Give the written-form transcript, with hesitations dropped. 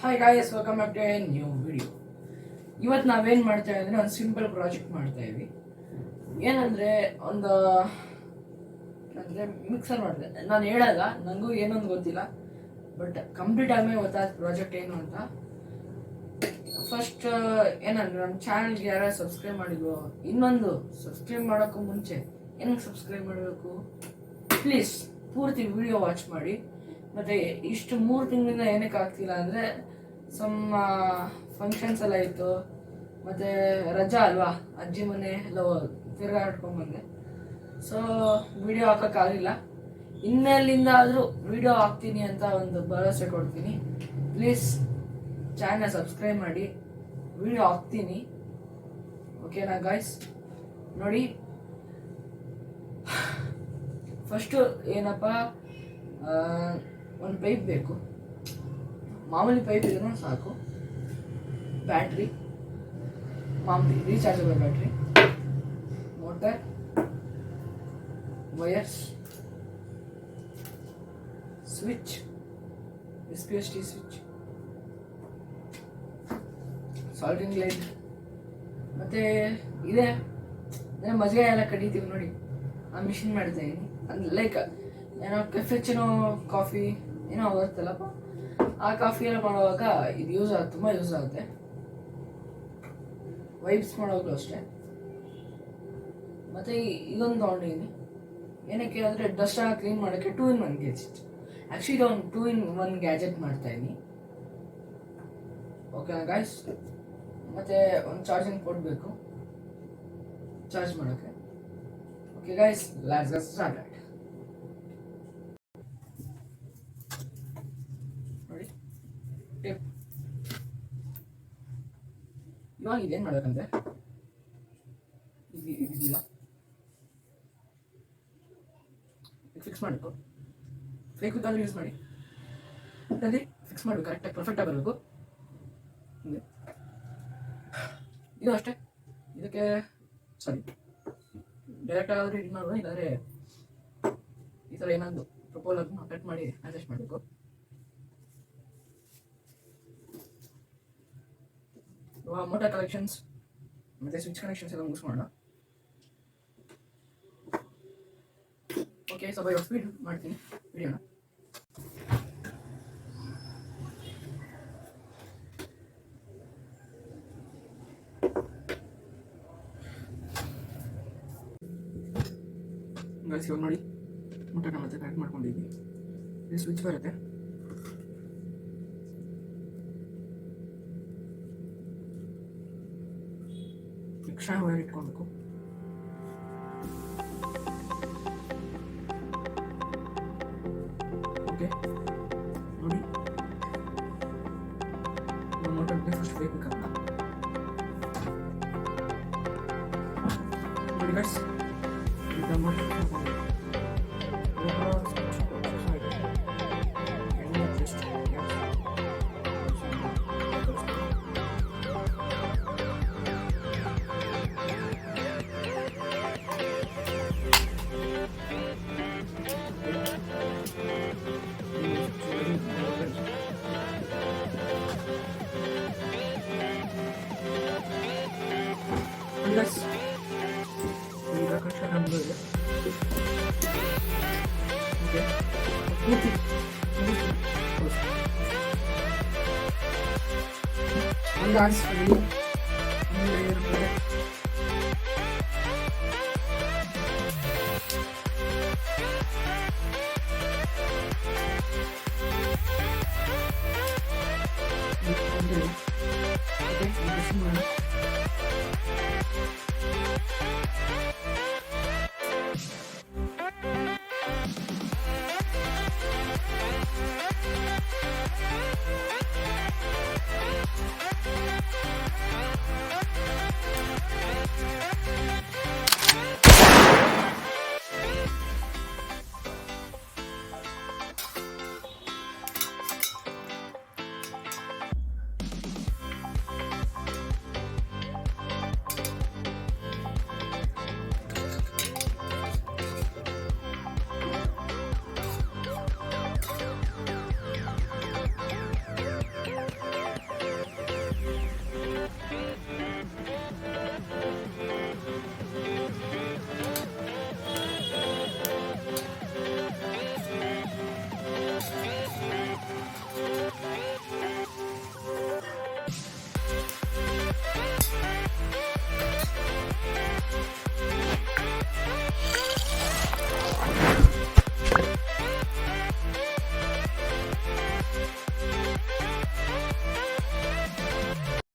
Hi guys, welcome back to a new video. ಇವತ್ತು ನಾವೇನು ಮಾಡ್ತಾ ಇದ್ದೀವಿ, ಒಂದು ಸಿಂಪಲ್ ಪ್ರಾಜೆಕ್ಟ್ ಮಾಡ್ತಾ ಇದ್ವಿ. ಏನಂದರೆ ಮಿಕ್ಸರ್ ಮಾಡಿದೆ. ನಾನು ಹೇಳಲ್ಲ, ನನಗೂ ಏನೊಂದು ಗೊತ್ತಿಲ್ಲ, ಬಟ್ ಕಂಪ್ಲೀಟ್ ಆದ್ಮೇಲೆ ಗೊತ್ತಾದ ಪ್ರಾಜೆಕ್ಟ್ ಏನು ಅಂತ. ಫಸ್ಟ್ ಏನಂದ್ರೆ ನಮ್ಮ ಚಾನಲ್ಗೆ ಯಾರು ಸಬ್ಸ್ಕ್ರೈಬ್ ಮಾಡಿದ್ವು, ಇನ್ನೊಂದು ಸಬ್ಸ್ಕ್ರೈಬ್ ಮಾಡೋಕ್ಕೂ ಮುಂಚೆ ಏನಕ್ಕೆ ಸಬ್ಸ್ಕ್ರೈಬ್ ಮಾಡಬೇಕು, ಪ್ಲೀಸ್ ಪೂರ್ತಿ ವಿಡಿಯೋ ವಾಚ್ ಮಾಡಿ. ಮತ್ತು ಇಷ್ಟು 3 ತಿಂಗಳಿಂದ ಏನಕ್ಕೆ ಆಗ್ತಿಲ್ಲ ಅಂದರೆ ಫಂಕ್ಷನ್ಸ್ ಎಲ್ಲ ಇತ್ತು, ಮತ್ತು ರಜಾ ಅಲ್ವಾ, ಅಜ್ಜಿ ಮನೆ ಎಲ್ಲ ತಿರ್ಗಾಡ್ಕೊಂಡ್ಬಂದೆ. So video ಹಾಕೋಕ್ಕಾಗಲಿಲ್ಲ. ಇನ್ಮೇಲಿಂದ ಆದರೂ ವಿಡಿಯೋ ಹಾಕ್ತೀನಿ ಅಂತ ಒಂದು ಭರವಸೆ ಕೊಡ್ತೀನಿ. ಪ್ಲೀಸ್ ಚಾನಲ್ ಸಬ್ಸ್ಕ್ರೈಬ್ ಮಾಡಿ, ವಿಡಿಯೋ ಹಾಕ್ತೀನಿ, ಓಕೆನಾ ಗಾಯ್ಸ್? ನೋಡಿ, ಫಸ್ಟು ಏನಪ್ಪ, ಒಂದು ಪೈಪ್ ಬೇಕು. ಮಾಮೂಲಿ ಪೈಪ್ ಇದ್ರೂ ಸಾಕು. ಬ್ಯಾಟ್ರಿ, ಮಾಮೂಲಿ rechargeable battery, motor, wires, switch, SPST switch, ಸಾಲ್ಟಿಂಗ್ ಲೈಟ್, ಮತ್ತು ಇದೆ ಮಜ್ಜಿಗೆ ಎಲ್ಲ ಕಡಿತೀವಿ ನೋಡಿ, ಆ ಮಿಷಿನ್ ಮಾಡ್ತಾ ಇದ್ದೀನಿ. ಅಂದ್ರೆ ಲೈಕ್ ಏನೋ ಕೆಫೆಚಿನೋ ಕಾಫಿ ಏನೋ ಬರುತ್ತಲ್ಲಪ್ಪ, ಆ ಕಾಫಿ ಎಲ್ಲ ಮಾಡುವಾಗ ಇದು ತುಂಬ ಯೂಸ್ ಆಗುತ್ತೆ. ವೈಪ್ಸ್ ಮಾಡೋದು ಅಷ್ಟೇ. ಮತ್ತು ಇದೊಂದು ತೊಗೊಂಡಿದ್ದೀನಿ. ಏನಕ್ಕೆ ಅಂದರೆ ಡಸ್ಟ್ ಎಲ್ಲ ಕ್ಲೀನ್ ಮಾಡೋಕ್ಕೆ 2-in-1 ಗ್ಯಾಜೆಟ್. ಆ್ಯಕ್ಚುಲಿ ಒಂದು 2-in-1 ಗ್ಯಾಜೆಟ್ ಮಾಡ್ತಾಯಿದ್ದೀನಿ, ಓಕೆನಾ ಗಾಯ್ಸ್? ಮತ್ತು ಒಂದು ಚಾರ್ಜಿಂಗ್ ಪೋರ್ಟ್ ಬೇಕು ಚಾರ್ಜ್ ಮಾಡೋಕ್ಕೆ. Okay guys, let's get started. ನೋಡಿ, ಟೇಪ್. ಇವಾಗ ಇದೇನು ಮಾಡಬೇಕಂದ್ರೆ, ಇದೆಯಲ್ಲ ಫಿಕ್ಸ್ ಮಾಡಬೇಕು. ಫೇಕ್ ವಿಕ್ ಆದರೂ ಯೂಸ್ ಮಾಡಿ, ಅಲ್ಲಿ ಫಿಕ್ಸ್ ಮಾಡಬೇಕು, ಕರೆಕ್ಟಾಗಿ ಪರ್ಫೆಕ್ಟಾಗಿ ಬರಬೇಕು. ಇದು ಅಷ್ಟೇ. ಇದಕ್ಕೆ ಡೈರೆಕ್ಟ್ ಆಗಾದರೂ ಇದು ಮಾಡೋದು, ಇಲ್ಲಾಂದರೆ ಈ ಥರ ಏನಾದರೂ ಪ್ರಪೋಲನ್ನು ಕಟ್ ಮಾಡಿ ಅಡ್ಜಸ್ಟ್ ಮಾಡಬೇಕು. ಮೋಟರ್ ಕನೆಕ್ಷನ್ಸ್ ಮತ್ತು ಸ್ವಿಚ್ ಕನೆಕ್ಷನ್ಸ್ ಎಲ್ಲ ಮುಗಿಸ್ಕೊಳ್ಳೋಣ. ಓಕೆ, ಸ್ವಲ್ಪ ಇವಾಗ ಸ್ಪೀಡ್ ಮಾಡ್ತೀನಿ ವಿಡಿಯೋನ. ಗೈಸ್, ಇವಾಗ ನೋಡಿ, ಮೋಟರ್ನ ಮತ್ತೆ ಕನೆಕ್ಟ್ ಮಾಡ್ಕೊಂಡಿದ್ವಿ. ಇದು ಸ್ವಿಚ್ ಬರುತ್ತೆ. ಎಕ್ಸ್ಟ್ರಾ ವೈರ್ ಇಟ್ಕೊಳ್ಬೇಕು. ಓಕೆ ನೋಡಿ, ಮೋಟರ್ಗೆ ಫಸ್ಟ್ ಬೇಕಂತ ನೋಡಿ ಗೈಸ್. Let's okay.